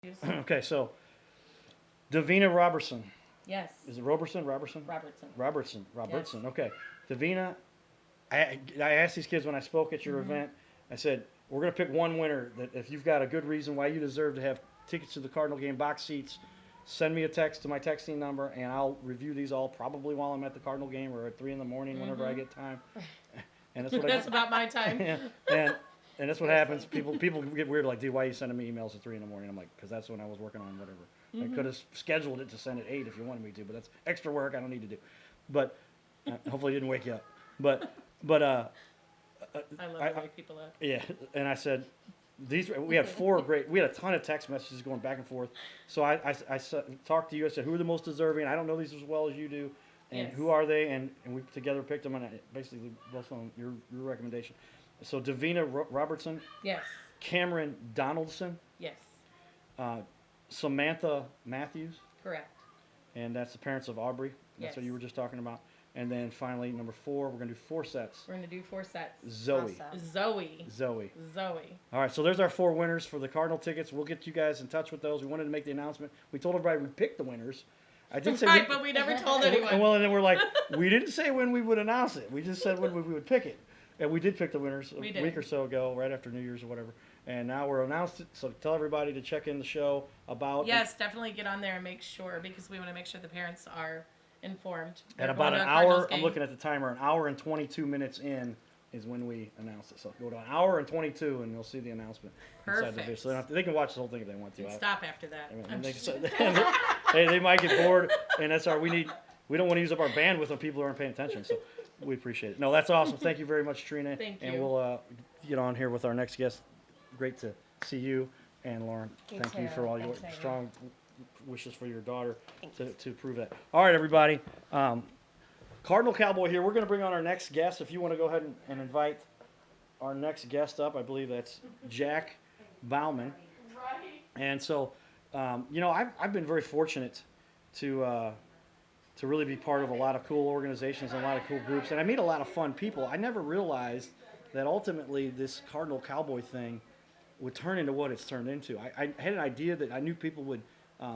Okay, so Davina Robertson. Yes. Is it Robertson? Robertson. Robertson. Yes. Okay. Davina, I asked these kids when I spoke at your event, I said, we're going to pick one winner that if you've got a good reason why you deserve to have tickets to the Cardinal game, box seats, send me a text to my texting number, and I'll review these all probably while I'm at the Cardinal game or at 3 in the morning whenever I get time. And that's what That's about my time. And that's what happens. People get weird, like, dude, why are you sending me emails at 3 in the morning? I'm like, because that's when I was working on whatever. I could have scheduled it to send at 8 if you wanted me to, but that's extra work I don't need to do. But hopefully it didn't wake you up. But I love to wake people up. yeah, and I said, we had we had a ton of text messages going back and forth. So I talked to you. I said, who are the most deserving? I don't know these as well as you do. And Yes. who are they? And we together picked them, and basically both on your recommendation. So Davina Robertson, Yes. Cameron Donaldson, Yes. Samantha Matthews, Correct. and that's the parents of Aubrey. That's what Yes. you were just talking about. And then finally, number 4, we're going to do 4 sets. We're going to do 4 sets. Zoe. Zoe. All right, so there's our 4 winners for the Cardinal tickets. We'll get you guys in touch with those. We wanted to make the announcement. We told everybody we picked the winners. I did say Right, but we never told anyone. Well, and then we're like, we didn't say when we would announce it. We just said when we would pick it. And we did pick the winners a week or so ago, right after New Year's or whatever. And now we're announced it, so tell everybody to check in the show about Yes, definitely get on there and make sure, because we want to make sure the parents are informed. At about an hour, I'm looking at the timer, an hour and 22 minutes in is when we announce it. So go to an hour and 22 and you'll see the announcement. Perfect. The video. So they can watch the whole thing if they want to. Stop after that. They might get bored, and that's we don't want to use up our bandwidth when people aren't paying attention. So we appreciate it. No, that's awesome. Thank you very much, Trina. Thank you. And we'll get on here with our next guest. Great to see you, and Lauren. Thank you for all your strong wishes for your daughter to prove that. All right, everybody. Cardinal Cowboy here. We're going to bring on our next guest. If you want to go ahead and invite our next guest up, I believe that's Jack Bauman. Right. And so, I've been very fortunate to really be part of a lot of cool organizations and a lot of cool groups, and I meet a lot of fun people. I never realized that ultimately this Cardinal Cowboy thing would turn into what it's turned into. I had an idea that I knew people would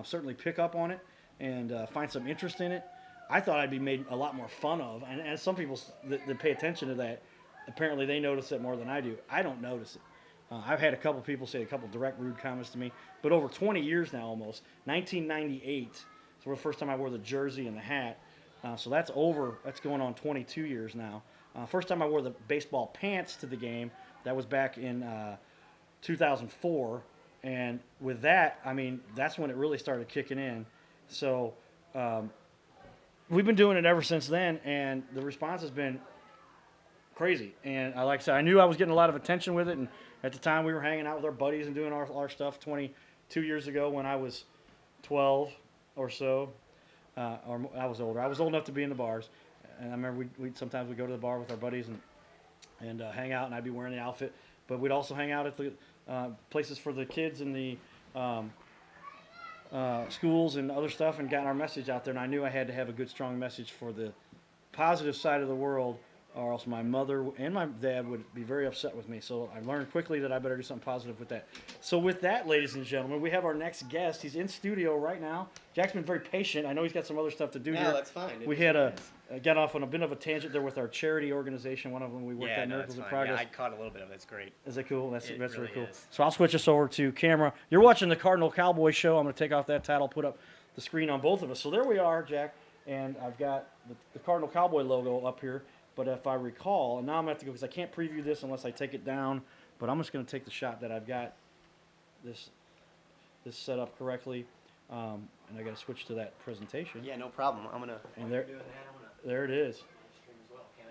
certainly pick up on it and find some interest in it. I thought I'd be made a lot more fun of, and some people that pay attention to that, apparently they notice it more than I do. I don't notice it. I've had a couple people say a couple direct rude comments to me, but over 20 years now almost, 1998, so the first time I wore the jersey and the hat, so that's going on 22 years now. First time I wore the baseball pants to the game, that was back in 2004, and with that, I mean, that's when it really started kicking in. So we've been doing it ever since then, and the response has been crazy. And like I said, I knew I was getting a lot of attention with it, and at the time we were hanging out with our buddies and doing our stuff 22 years ago when I was 12 or so, or I was older. I was old enough to be in the bars, and I remember we'd sometimes we'd go to the bar with our buddies and hang out, and I'd be wearing the outfit. But we'd also hang out at the places for the kids and the schools and other stuff, and gotten our message out there. And I knew I had to have a good, strong message for the positive side of the world, or else my mother and my dad would be very upset with me. So I learned quickly that I better do something positive with that. So with that, ladies and gentlemen, we have our next guest. He's in studio right now. Jack's been very patient. I know he's got some other stuff to do here. No, that's fine. We had got off on a bit of a tangent there with our charity organization. One of them we worked at Miracles of Progress. Yeah, I caught a little bit of it. It's great. Is that cool? That's really really cool. is. So I'll switch us over to camera. You're watching the Cardinal Cowboy Show. I'm going to take off that title, put up the screen on both of us. So there we are, Jack, and I've got the Cardinal Cowboy logo up here. But if I recall, and now I'm going to have to go because I can't preview this unless I take it down, but I'm just going to take the shot that I've got this set up correctly, and I got to switch to that presentation. Yeah, no problem. I'm gonna. And there it is.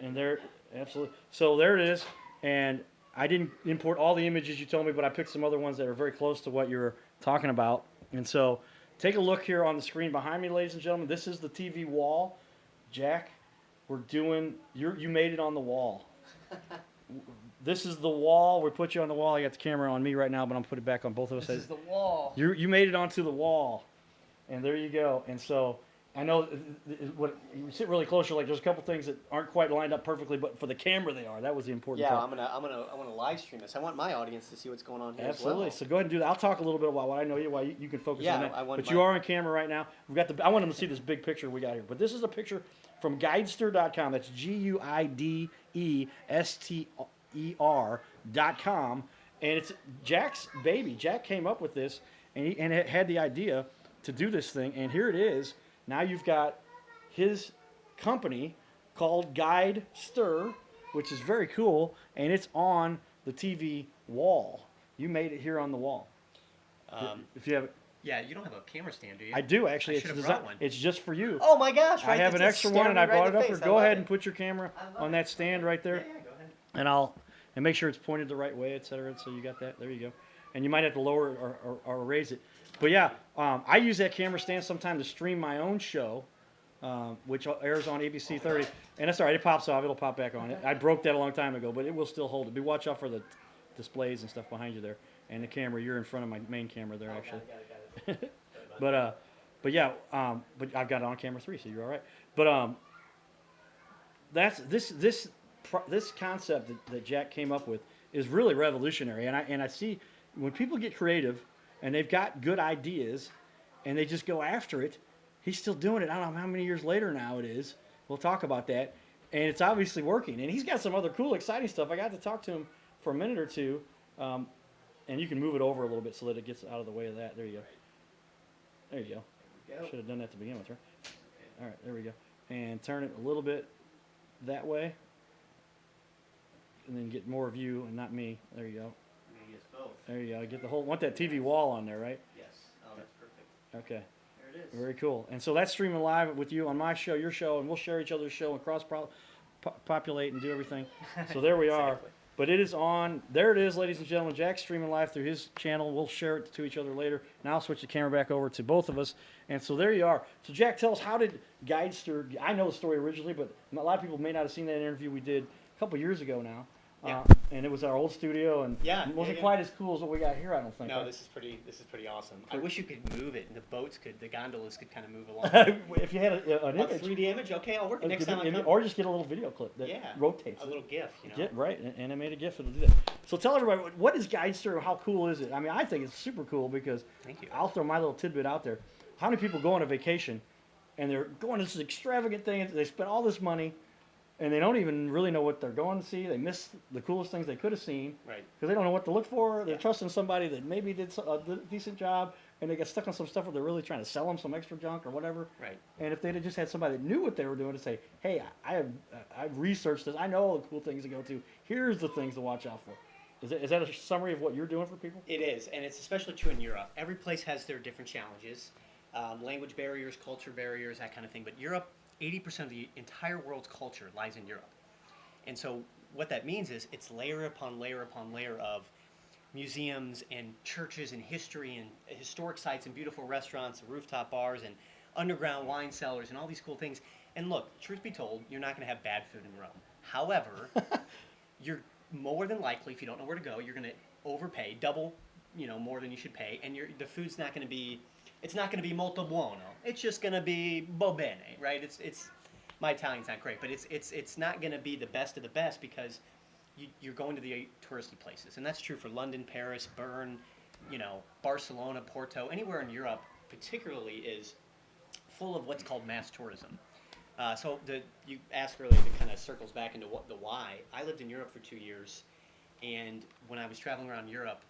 And there, absolutely. So there it is. And I didn't import all the images you told me, but I picked some other ones that are very close to what you're talking about. And so take a look here on the screen behind me, ladies and gentlemen. This is the TV wall. Jack, we're doing, you made it on the wall. This is the wall. We put you on the wall. I got the camera on me right now, but I'm put it back on both of us. This is the wall. You made it onto the wall. And there you go. And so I know what you sit really close. You're like, there's a couple things that aren't quite lined up perfectly, but for the camera they are. That was the important Yeah, part. I want to live stream this. I want my audience to see what's going on here Absolutely. as well. So go ahead and do that. I'll talk a little bit about what I know you, why you can focus Yeah, on that. I want But my- you are on camera right now. We've got the. I want them to see this big picture we got here. But this is a picture from Guidester.com. That's GUIDESTER.com, and it's Jack's baby. Jack came up with this, and he had the idea to do this thing. And here it is. Now you've got his company called Guidester, which is very cool, and it's on the TV wall. You made it here on the wall. If you have, Yeah, you don't have a camera stand, do you? I do actually. I It's should have desi- brought one. It's just for you. Oh my gosh! I Right, have it's an just extra one, and I staring me brought right it in the up face. here. I Go love ahead it. and put your camera on that stand right there, Yeah, go ahead. and make sure it's pointed the right way, etc. So you got that. There you go. And you might have to lower it or raise it. But yeah, I use that camera stand sometime to stream my own show, which airs on ABC 30. And that's all right. It pops off. It'll pop back on. I broke that a long time ago, but it will still hold it. But watch out for the displays and stuff behind you there, and the camera. You're in front of my main camera there, actually. Got it. But yeah, but I've got it on camera 3, so you're all right. But that's this concept that Jack came up with is really revolutionary, and I see when people get creative and they've got good ideas and they just go after it. He's still doing it. I don't know how many years later now it is. We'll talk about that, and it's obviously working. And he's got some other cool, exciting stuff. I got to talk to him for a minute or two, and you can move it over a little bit so that it gets out of the way of that. There you go. There you go. Should have done that to begin with, right? All right, there we go. And turn it a little bit that way. And then get more of you and not me. There you go. Maybe it's both. There you go. Get the whole, want that TV wall on there, right? Yes. Oh, that's perfect. Okay. There it is. Very cool. And so that's streaming live with you on my show, your show, and we'll share each other's show and populate and do everything. So there we are. Exactly. But it is on. There it is, ladies and gentlemen. Jack's streaming live through his channel. We'll share it to each other later. Now I'll switch the camera back over to both of us. And so there you are. So Jack, tell us, how did Guidester? I know the story originally, but a lot of people may not have seen that interview we did a couple years ago now. Yeah. And it was our old studio, and Yeah, it wasn't yeah. quite as cool as what we got here, I don't think. No, right? this is pretty awesome. I wish you could move it, and the gondolas could kind of move along. If you had an A image, 3D image, okay, I'll work it next time I come. or just get a little video clip that Yeah, rotates. a it. little GIF, you know. Right, an animated GIF, it'll do that. So tell everybody, what is Guidester? How cool is it? I mean, I think it's super cool because Thank you. I'll throw my little tidbit out there. How many people go on a vacation and they're going to this extravagant thing, they spend all this money, and they don't even really know what they're going to see. They miss the coolest things they could have seen Right. because they don't know what to look for. They're Yeah. trusting somebody that maybe did a decent job, and they get stuck on some stuff where they're really trying to sell them some extra junk or whatever. Right. And if they'd have just had somebody that knew what they were doing to say, hey, I've researched this. I know all the cool things to go to. Here's the things to watch out for. Is that a summary of what you're doing for people? It is, and it's especially true in Europe. Every place has their different challenges, language barriers, culture barriers, that kind of thing. But Europe, 80% of the entire world's culture lies in Europe. And so what that means is it's layer upon layer upon layer of museums and churches and history and historic sites and beautiful restaurants and rooftop bars and underground wine cellars and all these cool things. And look, truth be told, you're not going to have bad food in Rome. However, you're more than likely, if you don't know where to go, you're going to overpay, double, more than you should pay, and the food's not going to be, it's not going to be molto buono. It's just going to be bo bene, right? It's my Italian's not great, but it's not going to be the best of the best because you're going to the touristy places, and that's true for London, Paris, Bern, Barcelona, Porto, anywhere in Europe, particularly is full of what's called mass tourism. So you asked earlier, it kind of circles back into the why. I lived in Europe for 2 years, and when I was traveling around Europe,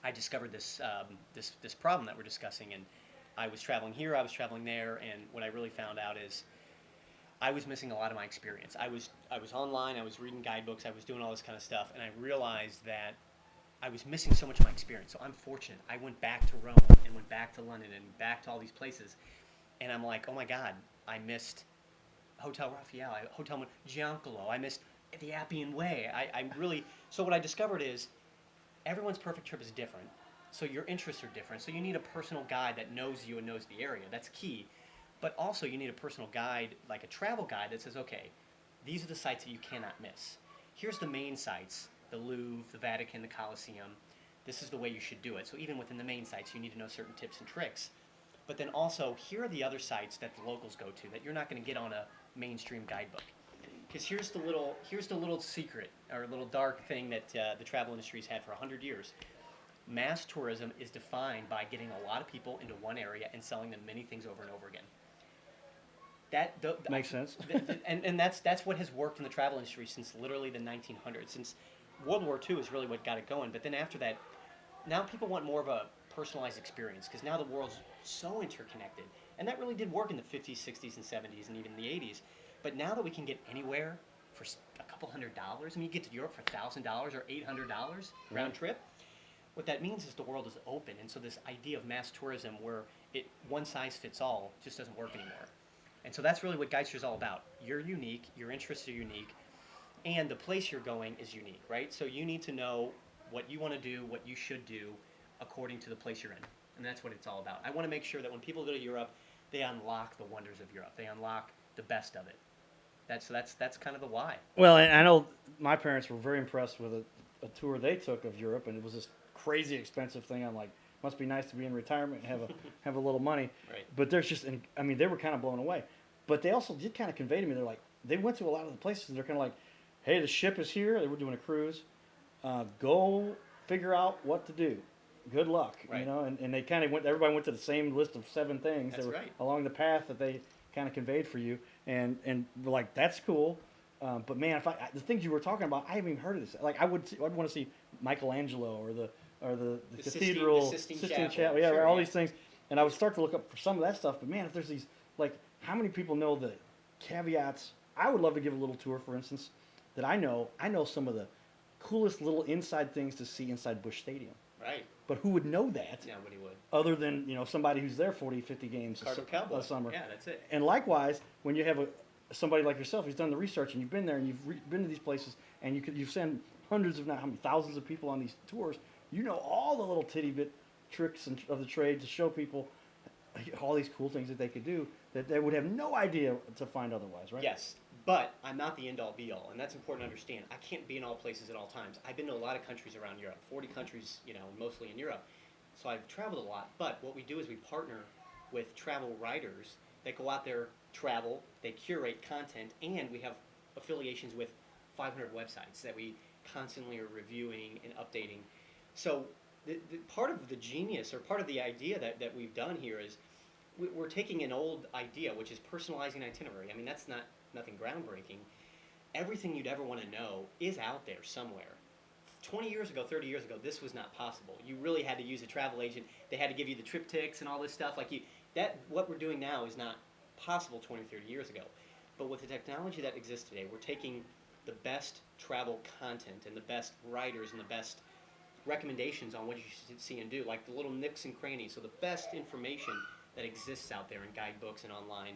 I discovered this problem that we're discussing, and I was traveling here, I was traveling there, and what I really found out is I was missing a lot of my experience. I was online, I was reading guidebooks, I was doing all this kind of stuff, and I realized that I was missing so much of my experience. So I'm fortunate. I went back to Rome and went back to London and back to all these places, and I'm like, oh my God, I missed Hotel Raphael, Hotel Giancolo, I missed the Appian Way. So what I discovered is everyone's perfect trip is different, so your interests are different. So you need a personal guide that knows you and knows the area. That's key. But also you need a personal guide, like a travel guide that says, okay, these are the sites that you cannot miss. Here's the main sites, the Louvre, the Vatican, the Colosseum. This is the way you should do it. So even within the main sites, you need to know certain tips and tricks. But then also, here are the other sites that the locals go to that you're not going to get on a mainstream guidebook. Because here's the little secret or little dark thing that the travel industry's had for 100 years. Mass tourism is defined by getting a lot of people into one area and selling them many things over and over again. Makes sense. and that's what has worked in the travel industry since literally the 1900s. Since World War II is really what got it going. But then after that, now people want more of a personalized experience because now the world's so interconnected. And that really did work in the 50s, 60s, and 70s, and even the 80s. But now that we can get anywhere for a couple $100, I mean, you get to Europe for $1,000 or $800 round trip. What that means is the world is open, and so this idea of mass tourism where one size fits all just doesn't work anymore. And so that's really what Guidster is all about. You're unique, your interests are unique, and the place you're going is unique, right? So you need to know what you want to do, what you should do according to the place you're in. And that's what it's all about. I want to make sure that when people go to Europe, they unlock the wonders of Europe. They unlock the best of it. That's kind of the why. Well, and I know my parents were very impressed with a tour they took of Europe, and it was this crazy expensive thing. I'm like, must be nice to be in retirement and have a little money. Right. But there's just, I mean, they were kind of blown away. But they also did kind of convey to me, they're like, they went to a lot of the places, and they're kind of like, hey, the ship is here. They were doing a cruise. Go figure out what to do. Good luck, Right. you know. And they kind of went. Everybody went to the same list of 7 things That's that were right. along the path that they kind of conveyed for you. And we're like, that's cool. But man, the things you were talking about, I haven't even heard of this. Like I'd want to see Michelangelo or the cathedral, Sistine Chapel, Chapel. yeah, Sure, all yeah. these things. And I would start to look up for some of that stuff. But man, if there's these, like, how many people know the caveats? I would love to give a little tour, for instance, that I know some of the coolest little inside things to see inside Busch Stadium. Right. But who would know that Nobody would. other than, somebody who's there 40, 50 games Cardinal Cowboy. a summer? Yeah, that's it. And likewise, when you have somebody like yourself who's done the research and you've been there and you've been to these places and you've sent hundreds, if not how many thousands of people on these tours, you know all the little titty bit tricks of the trade to show people all these cool things that they could do that they would have no idea to find otherwise, right? Yes, but I'm not the end-all be-all, and that's important to understand. I can't be in all places at all times. I've been to a lot of countries around Europe, 40 countries, mostly in Europe. So I've traveled a lot, but what we do is we partner with travel writers that go out there, travel, they curate content, and we have affiliations with 500 websites that we constantly are reviewing and updating. So the part of the genius or part of the idea that we've done here is we're taking an old idea, which is personalizing itinerary. I mean, that's nothing groundbreaking. Everything you'd ever want to know is out there somewhere. 20 years ago, 30 years ago, this was not possible. You really had to use a travel agent. They had to give you the triptychs and all this stuff. What we're doing now is not possible 20, 30 years ago. But with the technology that exists today, we're taking the best travel content and the best writers and the best recommendations on what you should see and do, like the little nicks and crannies. So the best information that exists out there in guidebooks and online,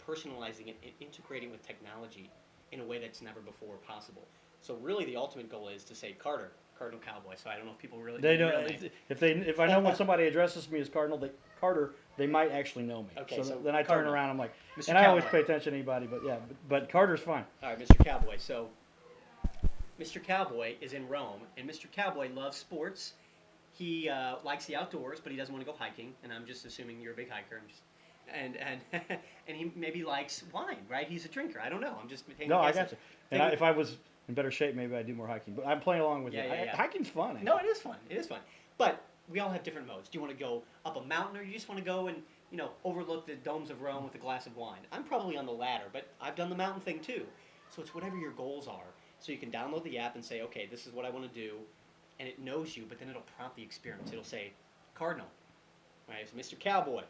personalizing it and integrating with technology in a way that's never before possible. So really the ultimate goal is to say Cardinal Cowboy. So I don't know if people really They know don't. your real name. If I know when somebody addresses me as Carter, they might actually know me. Okay, so then I turn Cardinal. around. I'm like, Mr. and I always Cowboy. pay attention to anybody, but yeah, but Carter's fine. All right, Mr. Cowboy. So Mr. Cowboy is in Rome, and Mr. Cowboy loves sports. He likes the outdoors, but he doesn't want to go hiking. And I'm just assuming you're a big hiker. And he maybe likes wine, right? He's a drinker. I don't know. I'm just taking No, I guesses. got you. And if I was in better shape, maybe I'd do more hiking. But I'm playing along with you. Yeah. Hiking's fun. No, it is fun. It is fun. But we all have different modes. Do you want to go up a mountain, or you just want to go and overlook the domes of Rome with a glass of wine? I'm probably on the latter, but I've done the mountain thing too. So it's whatever your goals are. So you can download the app and say, okay, this is what I want to do, and it knows you. But then it'll prompt the experience. It'll say, Cardinal, right? So Mr. Cowboy,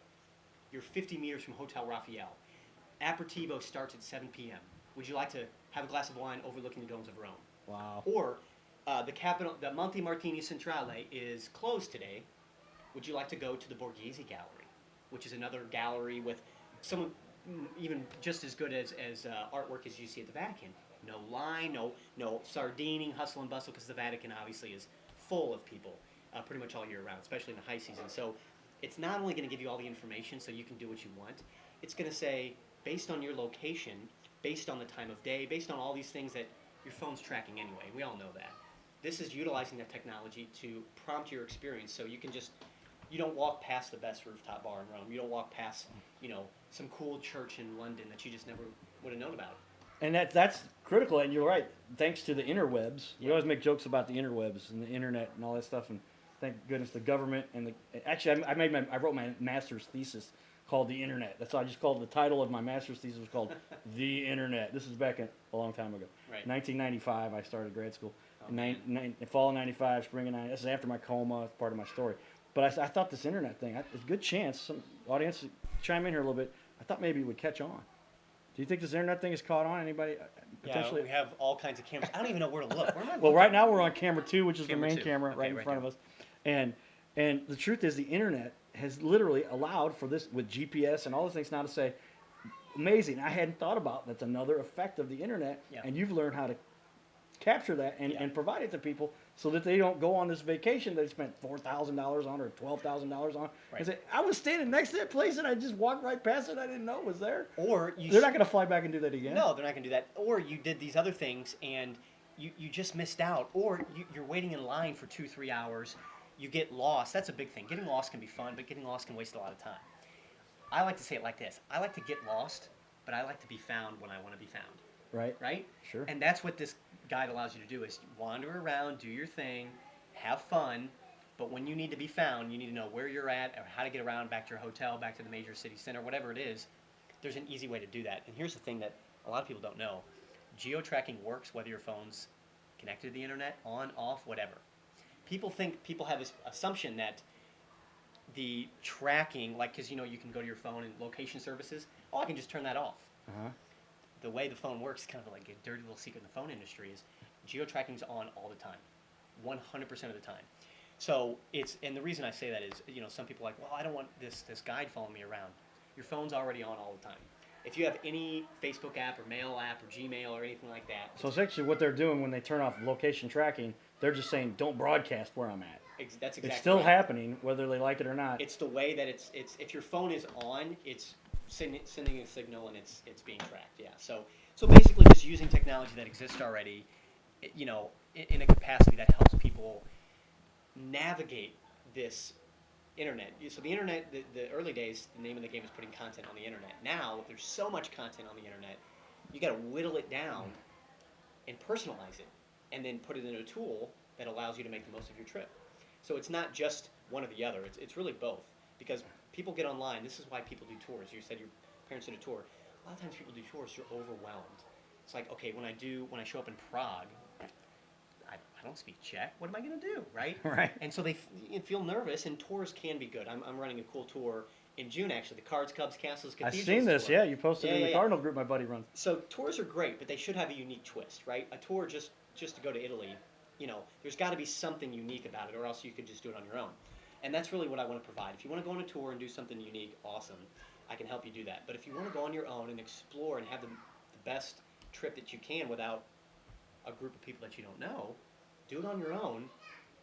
you're 50 meters from Hotel Raphael. Aperitivo starts at 7 p.m. Would you like to have a glass of wine overlooking the domes of Rome? Wow. Or the Monte Martini Centrale is closed today. Would you like to go to the Borghese Gallery, which is another gallery with some even just as good as artwork as you see at the Vatican? No line, no sardining, hustle and bustle, because the Vatican obviously is full of people pretty much all year round, especially in the high season. So it's not only going to give you all the information so you can do what you want. It's going to say, based on your location, based on the time of day, based on all these things that your phone's tracking anyway. We all know that. This is utilizing that technology to prompt your experience, so you You don't walk past the best rooftop bar in Rome. You don't walk past, some cool church in London that you just never would have known about. And that's critical, and you're right. Thanks to the interwebs, we Yeah. always make jokes about the interwebs and the internet and all that stuff. And thank goodness the government and actually I wrote my master's thesis called The Internet. That's why I just called the title of my master's thesis was called The Internet. This is back a long time ago. Right. 1995, I started grad school. Oh, In fall of '95, spring of '90. This is after my coma. It's part of my story. But I thought this internet thing, there's a good chance some audience chime in here a little bit. I thought maybe it would catch on. Do you think this internet thing is caught on? Anybody potentially? Yeah, we have all kinds of cameras. I don't even know where to look. Where am I Well, looking? right now we're on camera 2, which is Camera the main 2. camera Okay, right in right front there. of us. And the truth is the internet has literally allowed for this with GPS and all those things now to say, amazing. I hadn't thought about that's another effect of the internet. Yeah. And you've learned how to capture that and, Yeah. and provide it to people so that they don't go on this vacation they spent $4,000 on or $12,000 on. Right. And say, I was standing next to that place and I just walked right past it. I didn't know it was there. Or They're not going to fly back and do that again. No, they're not going to do that. Or you did these other things and you just missed out. Or you're waiting in line for 2-3 hours. You get lost. That's a big thing. Getting lost can be fun, but getting lost can waste a lot of time. I like to say it like this. I like to get lost, but I like to be found when I want to be found. Right? Right? Sure. And that's what this guide allows you to do is wander around, do your thing, have fun, but when you need to be found, you need to know where you're at or how to get around back to your hotel, back to the major city center, whatever it is. There's an easy way to do that. And here's the thing that a lot of people don't know. Geo-tracking works whether your phone's connected to the internet, on, off, whatever. People have this assumption that the tracking, like, because you can go to your phone and location services, I can just turn that off. Uh-huh. The way the phone works, kind of like a dirty little secret in the phone industry, is geo-tracking's on all the time, 100% of the time. So and the reason I say that is, some people are like, well, I don't want this guide following me around. Your phone's already on all the time. If you have any Facebook app or mail app or Gmail or anything like that, So it's actually what they're doing when they turn off location tracking. They're just saying, don't broadcast where I'm at. that's exactly It's still right. happening, whether they like it or not. It's the way that it's if your phone is on, it's sending a signal and it's being tracked. Yeah. So basically, just using technology that exists already, in a capacity that helps people navigate this internet. So the internet, the early days, the name of the game is putting content on the internet. Now there's so much content on the internet, you got to whittle it down and personalize it, and then put it in a tool that allows you to make the most of your trip. So it's not just one or the other. It's really both, because people get online. This is why people do tours. You said your parents did a tour. A lot of times people do tours, they're overwhelmed. It's like, okay, when I show up in Prague, I don't speak Czech. What am I going to do, right? Right. And so they feel nervous, and tours can be good. I'm running a cool tour in June, actually, the Cards, Cubs, Castles, I've Cathedrals seen this, tour. yeah. You posted it in the Yeah. Cardinal group my buddy runs. So tours are great, but they should have a unique twist, right? A tour just to go to Italy, there's got to be something unique about it, or else you could just do it on your own. And that's really what I want to provide. If you want to go on a tour and do something unique, awesome. I can help you do that. But if you want to go on your own and explore and have the best trip that you can without a group of people that you don't know, do it on your own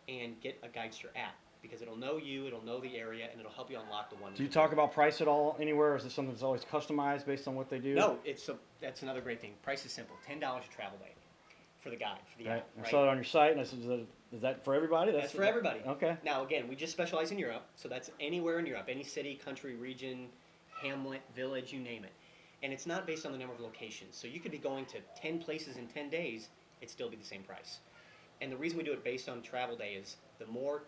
and get a Guidester app, because it'll know you, it'll know the area, and it'll help you unlock the one. Do you talk about price at all anywhere, or is it something that's always customized based on what they do? No, that's another great thing. Price is simple. $10 a travel day for the guide, for the Right. app. I Right? saw it on your site, and I said, is that for everybody? That's for everybody. Okay. Now, again, we just specialize in Europe, so that's anywhere in Europe, any city, country, region, hamlet, village, you name it. And it's not based on the number of locations. So you could be going to 10 places in 10 days, it'd still be the same price. And the reason we do it based on travel day is the more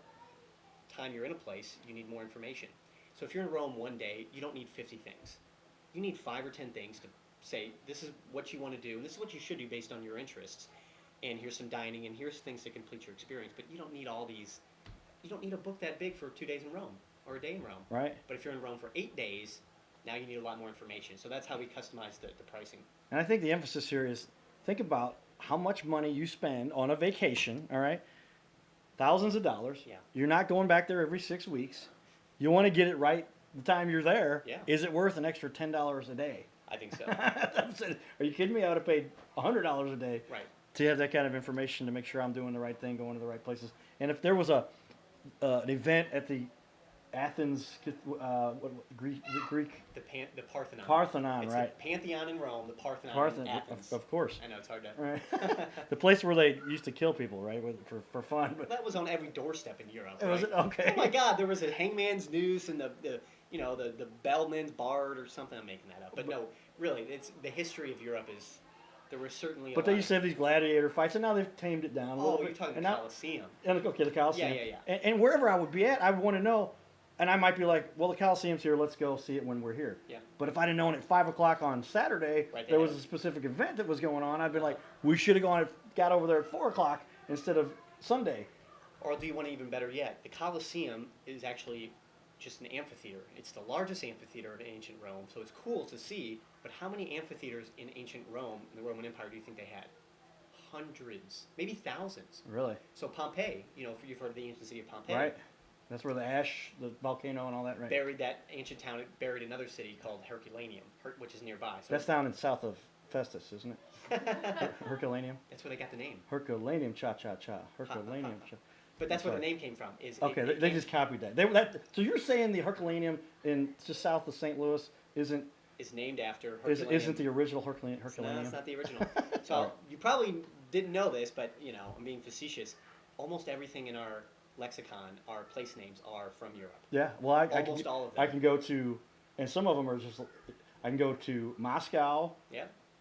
time you're in a place, you need more information. So if you're in Rome one day, you don't need 50 things. You need 5 or 10 things to say, this is what you want to do, and this is what you should do based on your interests. And here's some dining, and here's things to complete your experience. But you don't need all these. You don't need a book that big for 2 days in Rome or a day in Rome. Right. But if you're in Rome for 8 days, now you need a lot more information. So that's how we customize the pricing. And I think the emphasis here is think about how much money you spend on a vacation, all right? Thousands of dollars. Yeah. You're not going back there every 6 weeks. You want to get it right the time you're there. Yeah. Is it worth an extra $10 a day? I think so. Are you kidding me? I would have paid $100 a day Right. to have that kind of information to make sure I'm doing the right thing, going to the right places. And if there was an event at the Athens, Greek The Parthenon. Parthenon, It's right? the Pantheon in Rome, the Parthenon Parthenon, in Athens. of course. I know it's hard to. Right. The place where they used to kill people, right, for fun. But That was on every doorstep in Europe. was Right? it okay? Oh my God, there was a hangman's noose and the bellman's bard or something. I'm making that up, but no, really, it's the history of Europe is. There were certainly. But they used to have these gladiator fights, and now they've tamed it down a little Oh, bit. you're talking and the now, Colosseum. And okay, the Coliseum. Yeah. And wherever I would be at, I would want to know, and I might be like, well, the Coliseum's here. Let's go see it when we're here. Yeah. But if I'd have known at 5 o'clock on Saturday Right, there was a specific event that was going on, I'd been like, we should have got over there at 4 o'clock instead of Sunday. Or do you want even better yet? The Colosseum is actually just an amphitheater. It's the largest amphitheater in ancient Rome, so it's cool to see. But how many amphitheaters in ancient Rome, in the Roman Empire, do you think they had? Hundreds, maybe thousands. Really? So Pompeii, you've heard of the ancient city of Pompeii. Right. That's where the volcano and all that, right? Buried that ancient town. It buried another city called Herculaneum, which is nearby. So That's down in south of Festus, isn't it? Herculaneum? that's where they got the name. Herculaneum, cha-cha-cha. Herculaneum, cha. But that's where the Sorry. name came from. Okay, they just copied that. So you're saying the Herculaneum in just south of St. Louis isn't is named after Herculaneum. isn't the original Herculaneum? No, it's not the original. So All right. you probably didn't know this, but I'm being facetious. Almost everything in our lexicon, our place names, are from Europe. Yeah. Well, I Almost can, all of them. I can go to, and some of them are just. I can go to Moscow, Uh,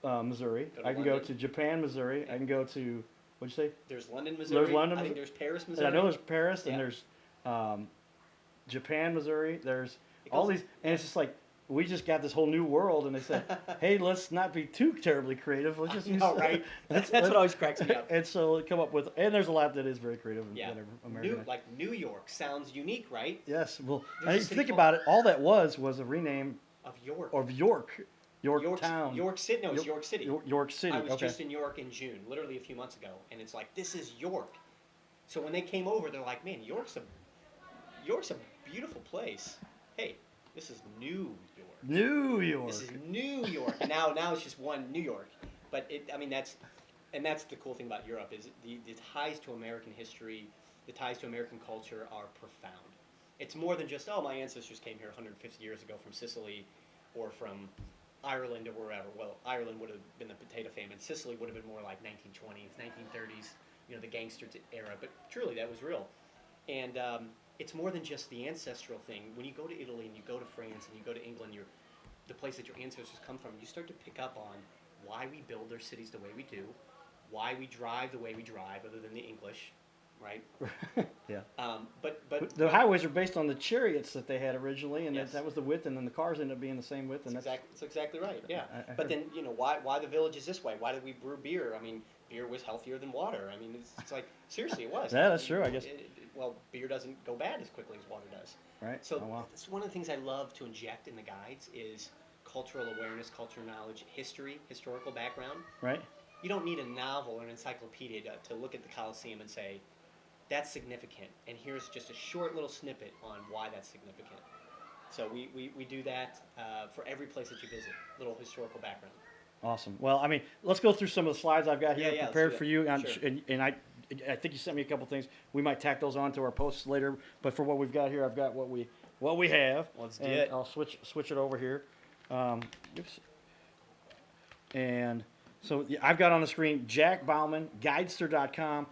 Yeah. Missouri. Go to I can go London. to Japan, Missouri. Yeah. I can go to what'd you say? There's London, Missouri. London, I think Missouri. there's Paris, And Missouri. I know there's Paris, Yeah. and there's Japan, Missouri. There's It all goes- these, and it's just like we just got this whole new world, and they said, "Hey, let's not be too terribly creative. Let's just use." know, right? That's what always cracks me up. And so they come up with, and there's a lot that is very creative and Yeah. whatever American. New York sounds unique, right? Yes, well, There's I a think city think called- about it. All that was a rename Of York. of York Town, York City. No, it's York City. York City. I was Okay, just in York in June, literally a few months ago, and it's like, this is York. So when they came over, they're like, man, York's a beautiful place. Hey, this is New York. New York. This is New York. And now it's just one New York. But that's the cool thing about Europe is the ties to American history, the ties to American culture are profound. It's more than just, oh, my ancestors came here 150 years ago from Sicily or from Ireland or wherever. Well, Ireland would have been the potato famine. Sicily would have been more like 1920s, 1930s, the gangster era. But truly, that was real. And it's more than just the ancestral thing. When you go to Italy and you go to France and you go to England, the place that your ancestors come from, you start to pick up on why we build their cities the way we do, why we drive the way we drive, other than the English, right? Yeah. But The highways are based on the chariots that they had originally, and Yes. that was the width, and then the cars ended up being the same width, and that's exactly right. Yeah. I But heard. then why the village is this way? Why did we brew beer? I mean, beer was healthier than water. I mean, it's like seriously, it was. Yeah, that's true, I guess. Well, beer doesn't go bad as quickly as water does. right. So Oh, wow. that's one of the things I love to inject in the guides is cultural awareness, cultural knowledge, history, historical background. Right. You don't need a novel or an encyclopedia to look at the Colosseum and say, that's significant. And here's just a short little snippet on why that's significant. So we do that for every place that you visit, little historical background. Awesome. Well, I mean, let's go through some of the slides I've got here Yeah, let's prepared do for that. you, Sure. and I think you sent me a couple things. We might tack those on to our posts later, but for what we've got here, I've got what we have. Let's do and it. I'll switch it over here. Oops. And so I've got on the screen Jack Bauman, Guidester.com.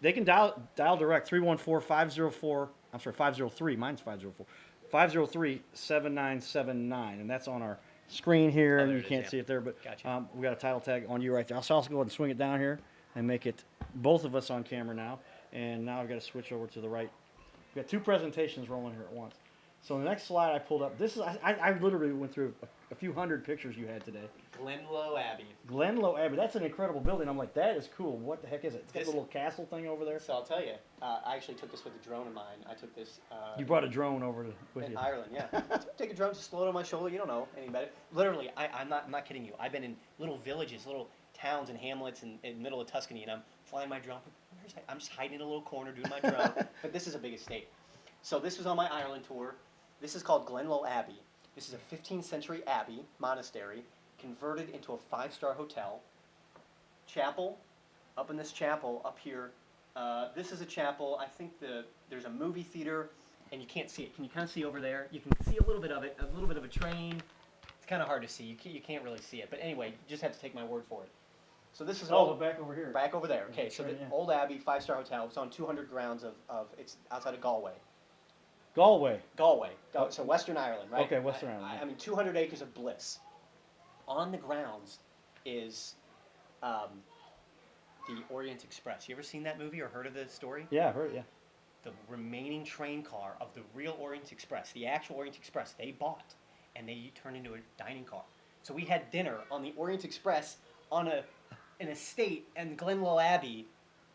They can dial direct 314-504. I'm sorry, 503. Mine's 504. 503-7979, and that's on our screen here. Oh, and there you it is, can't yeah. see it there, but Gotcha. we got a title tag on you right there. I'll also go ahead and swing it down here and make it both of us on camera now. And now I've got to switch over to the right. We've got two presentations rolling here at once. So the next slide I pulled up, this is I literally went through a few hundred pictures you had today. Glenlow Abbey. Glenlow Abbey, that's an incredible building. I'm like, that is cool. What the heck is it? It's got a This- little castle thing over there. So I'll tell you, I actually took this with a drone of mine. I took this You brought a drone over with in you. Ireland, yeah. Take a drone, just float on my shoulder. You don't know any better. Literally, I'm not kidding you. I've been in little villages, little towns and hamlets in the middle of Tuscany, and I'm flying my drone. I'm just hiding in a little corner doing my drone. But this is a big estate. So this was on my Ireland tour. This is called Glenlow Abbey. This is a 15th century abbey, monastery, converted into a 5-star hotel. Chapel, up in this chapel up here. This is a chapel. I think there's a movie theater and you can't see it. Can you kind of see over there? You can see a little bit of it, a little bit of a train. It's kind of hard to see. You can't really see it. But anyway, you just have to take my word for it. So this is Oh, back over here. back over there. Okay, so the Right, yeah. Old Abbey 5-star hotel. It's on 200 grounds of it's outside of Galway. Galway. Galway. So Western Ireland, right? Okay, Western Ireland, yeah. I mean, 200 acres of bliss. On the grounds is the Orient Express. You ever seen that movie or heard of the story? Yeah, I heard. Yeah. The remaining train car of the real Orient Express, the actual Orient Express, they bought, and they turned into a dining car. So we had dinner on the Orient Express on an estate in Glenlow Abbey,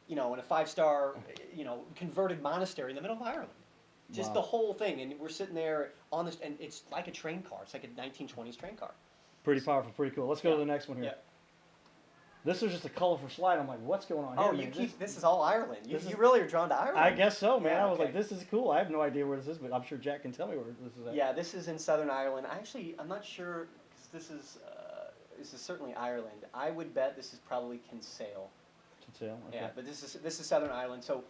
in a 5-star, converted monastery in the middle of Ireland. Just Wow. the whole thing, and we're sitting there on this, and it's like a train car. It's like a 1920s train car. Pretty powerful, pretty cool. Let's go to Yeah. the next one here. Yeah. This is just a colorful slide. I'm like, what's going on Oh, here? man? this is all Ireland. You this is- really are drawn to Ireland. I guess so, man. Yeah, I was like, okay. this is cool. I have no idea where this is, but I'm sure Jack can tell me where this is at. Yeah, this is in Southern Ireland. I'm not sure because this is certainly Ireland. I would bet this is probably Kinsale. Kinsale, okay. Yeah, but this is Southern Ireland. So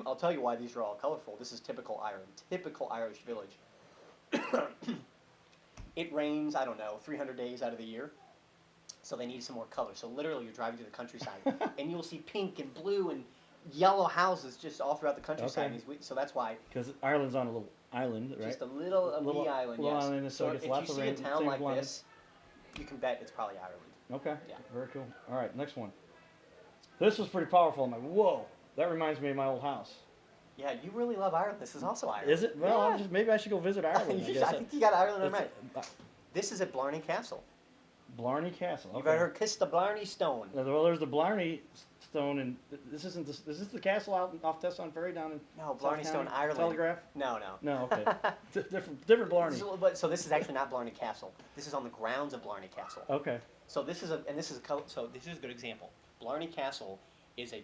I'll tell you why these are all colorful. This is typical Ireland, typical Irish village. It rains, I don't know, 300 days out of the year. So they need some more color. So literally you're driving through the countryside and you'll see pink and blue and yellow houses just all throughout the countryside. Okay. So that's why Because Ireland's on a little island, right? just a little wee island, little yes. island, so it gets if lots you of see rain, a town same like climate. this, you can bet it's probably Ireland. Okay. Yeah. Very cool. All right, next one. This was pretty powerful. I'm like, whoa, that reminds me of my old house. Yeah, you really love Ireland. This is also Ireland. Is it? Well, yeah. maybe I should go visit Ireland. I guess. I think you got Ireland in That's mind. This is at Blarney Castle. Blarney Castle. You've Okay. heard Kiss the Blarney Stone. Well, there's the Blarney Stone, and this isn't. Is this the castle out off Tesson Ferry down in? No, Blarney South Stone, County? Ireland. Telegraph? No. No. Okay. different Blarney. So this is actually not Blarney Castle. This is on the grounds of Blarney Castle. Okay. So this is a good example. Blarney Castle is a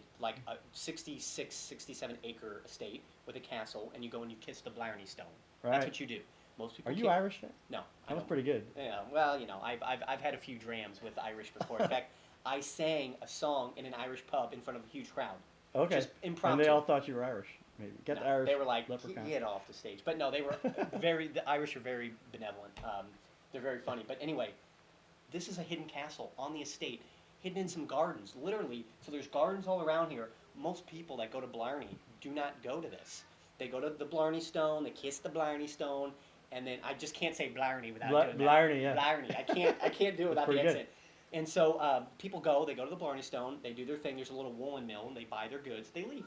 66, 67 acre estate with a castle, and you go and you kiss the Blarney Stone. Right. That's what you do. Most people. Are you can't- Irish? Then? No. I That was don't. pretty good. Yeah. Well, I've had a few drams with Irish before. In fact, I sang a song in an Irish pub in front of a huge crowd. Okay. Just And impromptu. they all thought you were Irish. Maybe get No, the Irish. they were like, leprechaun. get off the stage. But no, they were the Irish are very benevolent. They're very funny. But anyway, this is a hidden castle on the estate, hidden in some gardens, literally. So there's gardens all around here. Most people that go to Blarney do not go to this. They go to the Blarney Stone, they kiss the Blarney Stone, and then I just can't say Blarney without doing that. Blarney, yeah. Blarney. I can't do it without the pretty good. accent. And so people go to the Blarney Stone, they do their thing. There's a little woolen mill, and they buy their goods. They leave.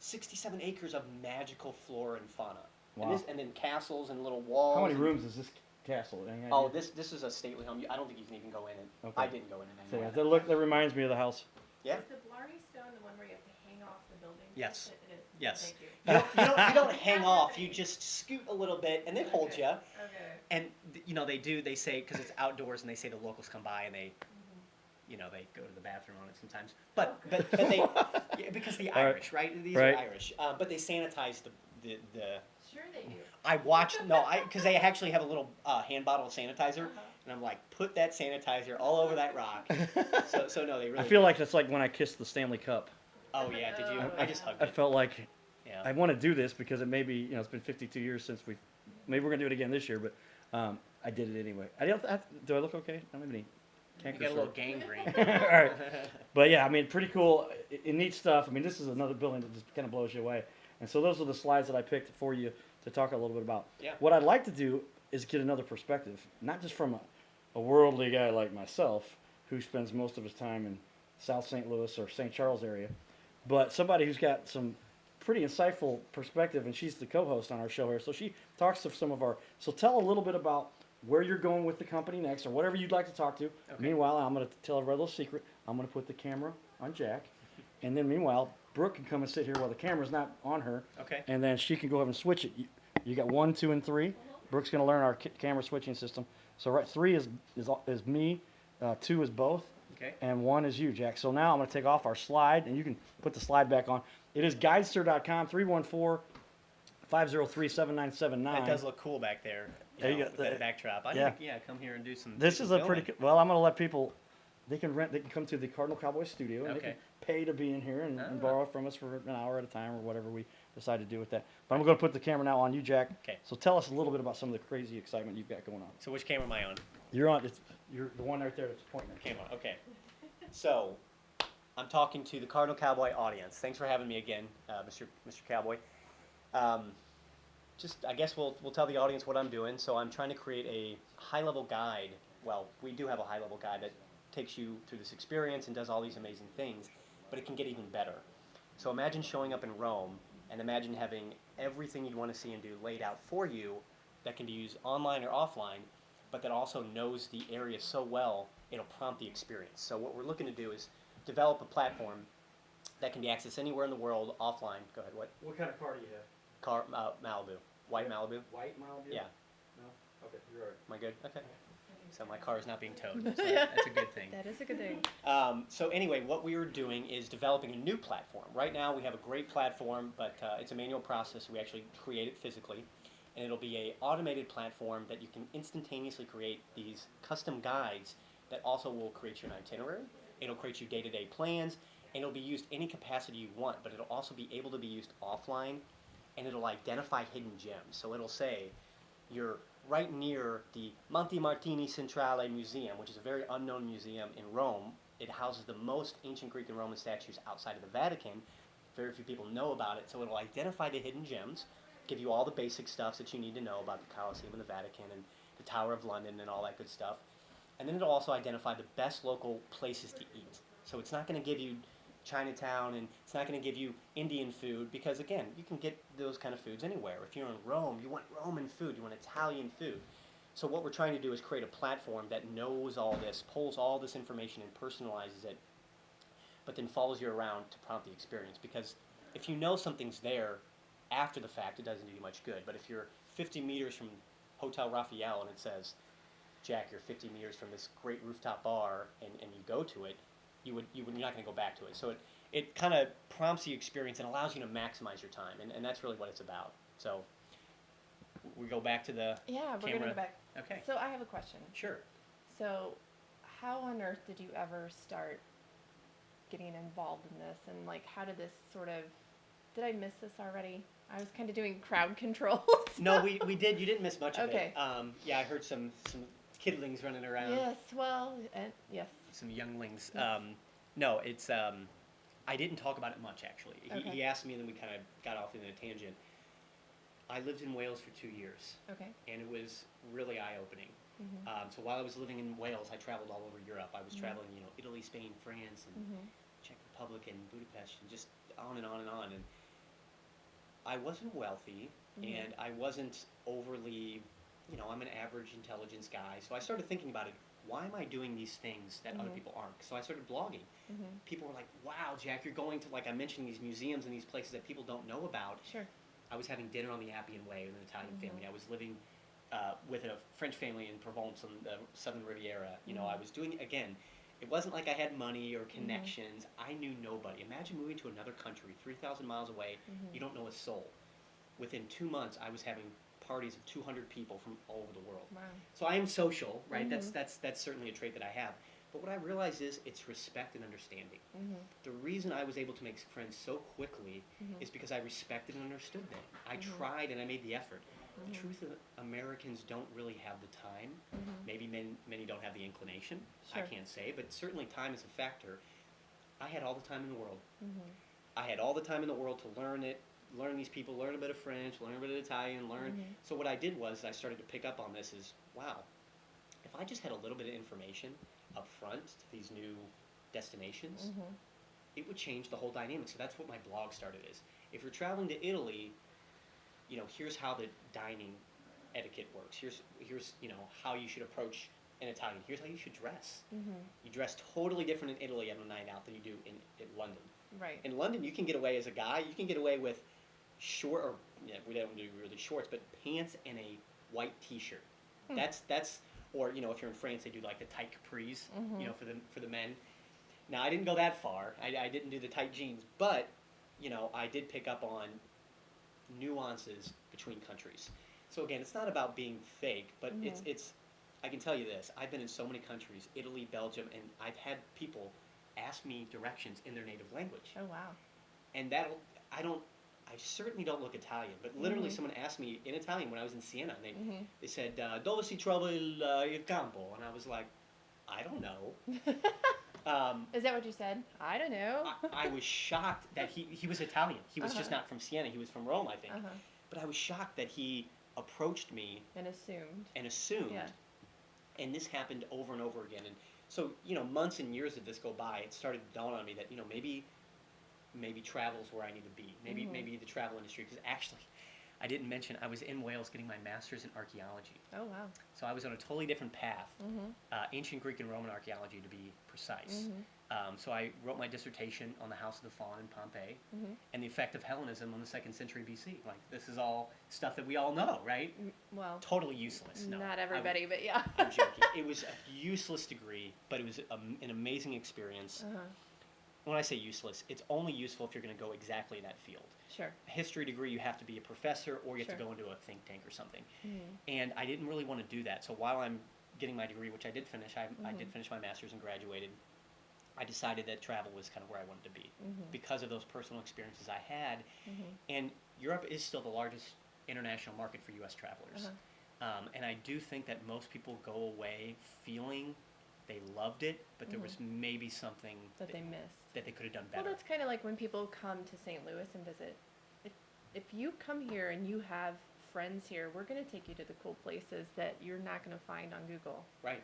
67 acres of magical flora and fauna. Wow. And then castles and little walls. How many and- rooms is this castle? Any idea? Oh, this is a stately home. I don't think you can even go in it. Okay. I didn't go in it So, anyway. yeah, that reminds me of the house. Yeah. Is the Blarney Stone the one where you have to hang off the building? Yes. It is. Yes. Thank you. You don't hang off. You just scoot a little bit, and it holds Okay. you. Okay. And they say because it's outdoors, and they say the locals come by and they they go to the bathroom on it sometimes. But they yeah, because the All right. Irish, right? These Right. are Irish. But they sanitize the. Sure they do. I watched because they actually have a little hand bottle of sanitizer, and I'm like, put that sanitizer all over that rock. So no, they really. I feel like that's like when I kissed the Stanley Cup. Oh yeah, did you? I just hugged I it. felt like Yeah. I want to do this because it may be, it's been 52 years since maybe we're gonna do it again this year, but I did it anyway. Do I look okay? I don't have any You canker got a little sores. gangrene. All right, but yeah, I mean, pretty cool, neat stuff. I mean, this is another building that just kind of blows you away. And so those are the slides that I picked for you to talk a little bit about. Yeah. What I'd like to do is get another perspective, not just from a worldly guy like myself who spends most of his time in South St. Louis or St. Charles area, but somebody who's got some pretty insightful perspective, and she's the co-host on our show here. So she talks to some of so tell a little bit about where you're going with the company next or whatever you'd like to talk to. Okay. Meanwhile, I'm going to tell everybody a little secret. I'm going to put the camera on Jack, and then meanwhile, Brooke can come and sit here while the camera's not on her. Okay. And then she can go ahead and switch it. You got 1, 2, and 3. Brooke's going to learn our camera switching system. So right, 3 is me, 2 is both, Okay. and 1 is you, Jack. So now I'm going to take off our slide, and you can put the slide back on. It is Guidster.com, 314-503-7979. That does look cool back there. There you go. With that backdrop. I Yeah. need to, come here and do some. This do is some a pretty. filming. Well, I'm going to let people. They can come to the Cardinal Cowboy studio, and they Okay. can pay to be in here and Ah. borrow from us for an hour at a time or whatever we decide to do with that. But I'm going to put the camera now on you, Jack. Okay. So tell us a little bit about some of the crazy excitement you've got going on. So which camera am I on? You're on. You're the one right there that's pointing. Camera. Okay. So I'm talking to the Cardinal Cowboy audience. Thanks for having me again, Mr. Cowboy. Just I guess we'll tell the audience what I'm doing. So I'm trying to create a high-level guide. Well, we do have a high-level guide that takes you through this experience and does all these amazing things, but it can get even better. So imagine showing up in Rome and imagine having everything you'd want to see and do laid out for you that can be used online or offline, but that also knows the area so well it'll prompt the experience. So what we're looking to do is develop a platform that can be accessed anywhere in the world offline. Go ahead. What What kind of car do you have? car? Malibu. White Malibu. White Malibu? Yeah. No. Okay, you're all right. Am I good? Okay. So my car is not being towed. So that's a good thing. That is a good thing. So anyway, what we were doing is developing a new platform. Right now we have a great platform, but it's a manual process. We actually create it physically. And it'll be an automated platform that you can instantaneously create these custom guides that also will create you an itinerary. It'll create you day-to-day plans, and it'll be used any capacity you want, but it'll also be able to be used offline, and it'll identify hidden gems. So it'll say, you're right near the Monte Martini Centrale Museum, which is a very unknown museum in Rome. It houses the most ancient Greek and Roman statues outside of the Vatican. Very few people know about it, so it'll identify the hidden gems, give you all the basic stuff that you need to know about the Colosseum and the Vatican and the Tower of London and all that good stuff. And then it'll also identify the best local places to eat. So it's not going to give you Chinatown, and it's not going to give you Indian food, because again, you can get those kind of foods anywhere. If you're in Rome, you want Roman food, you want Italian food. So what we're trying to do is create a platform that knows all this, pulls all this information and personalizes it, but then follows you around to prompt the experience. Because if you know something's there after the fact, it doesn't do you much good. But if you're 50 meters from Hotel Raphael and it says, Jack, you're 50 meters from this great rooftop bar, and you go to it, you're not going to go back to it. So it kind of prompts the experience and allows you to maximize your time, and that's really what it's about. So we go back to the Yeah, we're camera. gonna go back. Okay. So I have a question. Sure. So, how on earth did you ever start getting involved in this, and like, how did this sort of? Did I miss this already? I was kind of doing crowd control. No, we did. You didn't miss much of Okay. it. Yeah, I heard some kidlings running around. Yes. Well, yes. Some younglings. Yes. No, it's I didn't talk about it much actually. Okay. He asked me, and then we kind of got off in a tangent. I lived in Wales for 2 years, Okay. and it was really eye-opening. Mhm. So while I was living in Wales, I traveled all over Europe. I was Mhm. traveling, Italy, Spain, France, and Mhm. Czech Republic, and Budapest, and just on and on and on. And I wasn't wealthy, Mhm. and I wasn't overly, I'm an average intelligence guy. So I started thinking about it. Why am I doing these things that other Mhm. people aren't? So I started blogging. Mhm. People were like, wow, Jack, you're going to, like I'm mentioning, these museums and these places that people don't know about. Sure. I was having dinner on the Appian Way with an Italian Mhm. family. I was living with a French family in Provence on the Southern Riviera. I Mhm. was doing, again, it wasn't like I had money or connections. I knew nobody. Imagine moving to another country, 3,000 miles away. Mhm. You don't know a soul. Within 2 months, I was having parties of 200 people from all over the world. Wow. So I am social, right? Mhm. That's certainly a trait that I have. But what I realized is it's respect and understanding. Mhm. The reason I was able to make friends so quickly Mhm. is because I respected and understood them. I Mhm. tried and I made the effort. Mhm. The truth is, Americans don't really have the time. Mhm. Maybe many don't have the inclination. I Sure. can't say, but certainly time is a factor. I had all the time in the world. Mhm. I had all the time in the world to learn these people, learn a bit of French, learn a bit of Italian, Mhm. So what I did was I started to pick up on this is, wow, if I just had a little bit of information up front to these new destinations, Mhm. it would change the whole dynamic. So that's what my blog started is. If you're traveling to Italy, here's how the dining etiquette works. Here's how you should approach an Italian. Here's how you should dress. Mhm. You dress totally different in Italy on a night out than you do in London. Right. In London, you can get away as a guy. You can get away with short, or we don't do really shorts, but pants and a white T-shirt. Hmm. That's or if you're in France, they do like the tight capris, Mhm. for the men. Now I didn't go that far. I didn't do the tight jeans, but I did pick up on nuances between countries. So again, it's not about being fake, but Mhm. it's. I can tell you this: I've been in so many countries, Italy, Belgium, and I've had people ask me directions in their native language. Oh wow. And I certainly don't look Italian, but literally someone asked me in Italian when I was in Siena, and they said, "Dove si trova il campo?" And I was like, "I don't know." Is that what you said? I don't know. I was shocked that he was Italian. He was just not from Siena. He was from Rome, I think. But I was shocked that he approached me And assumed. and and this happened over and over again. And so, months and years of this go by, it started to dawn on me that, maybe travel is where I need to be. Maybe the travel industry. Because actually, I didn't mention I was in Wales getting my master's in archaeology. Oh, wow. So I was on a totally different path, ancient Greek and Roman archaeology to be precise. So I wrote my dissertation on the House of the Faun in Pompeii and the effect of Hellenism on the 2nd century BC. Like, this is all stuff that we all know, right? Well, Totally useless. No, not everybody, but yeah. I'm joking. It was a useless degree, but it was an amazing experience. When I say useless, it's only useful if you're going to go exactly in that field. Sure. A history degree, you have to be a professor or you have to go into a think tank or something. And I didn't really want to do that. So while I'm getting my degree, which I did finish, I did finish my master's and graduated, I decided that travel was kind of where I wanted to be because of those personal experiences I had. And Europe is still the largest international market for U.S. travelers. And I do think that most people go away feeling they loved it, but there was maybe something that they missed. That they could have done better. Well, that's kind of like when people come to St. Louis and visit. If you come here and you have friends here, we're going to take you to the cool places that you're not going to find on Google. Right.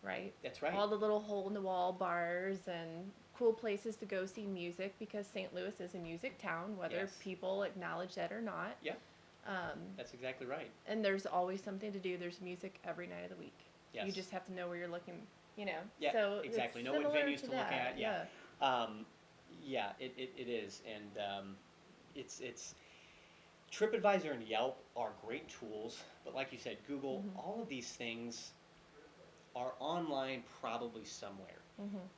Right? That's right. All the little hole-in-the-wall bars and cool places to go see music, because St. Louis is a music town, whether people acknowledge that or not. Yeah. That's exactly right. And there's always something to do. There's music every night of the week. Yes. You just have to know where you're looking, Yeah, So exactly. it's Know what similar venues to look that, at. Yeah. It is. And it's TripAdvisor and Yelp are great tools, but like you said, Google, all of these things are online probably somewhere.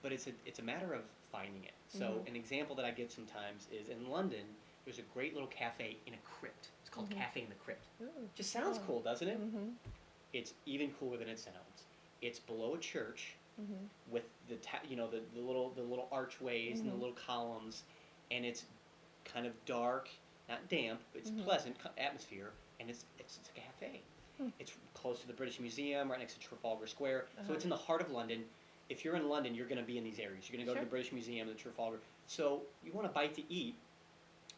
But it's a matter of finding it. So an example that I give sometimes is in London, there's a great little cafe in a crypt. It's called Cafe in the Crypt. Ooh, Just sounds cool, doesn't it? It's even cooler than it sounds. It's below a church with the little archways and the little columns, and it's kind of dark, not damp, but it's pleasant atmosphere, and it's a cafe. It's close to the British Museum, right next to Trafalgar Square. So it's in the heart of London. If you're in London, you're going to be in these areas. You're going to go to the British Museum, the Trafalgar. So you want a bite to eat.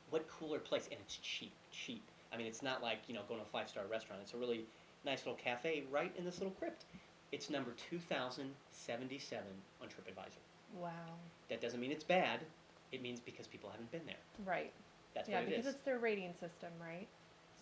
What cooler place? And it's cheap. I mean, it's not like, going to a 5-star restaurant. It's a really nice little cafe right in this little crypt. It's number 2077 on TripAdvisor. Wow. That doesn't mean it's bad. It means because people haven't been there. Right. That's what it is. Yeah, because it's their rating system, right?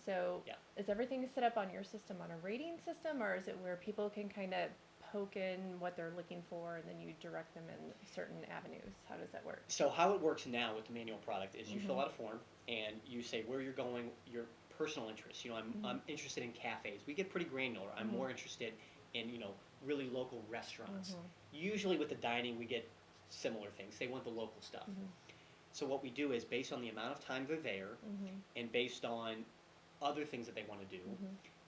So is everything set up on your system on a rating system, or is it where people can kind of poke in what they're looking for and then you direct them in certain avenues? How does that work? So how it works now with the manual product is you fill out a form and you say where you're going, your personal interests. I'm interested in cafes. We get pretty granular. I'm more interested in, really local restaurants. Usually with the dining, we get similar things. They want the local stuff. So what we do is based on the amount of time they're there and based on other things that they want to do,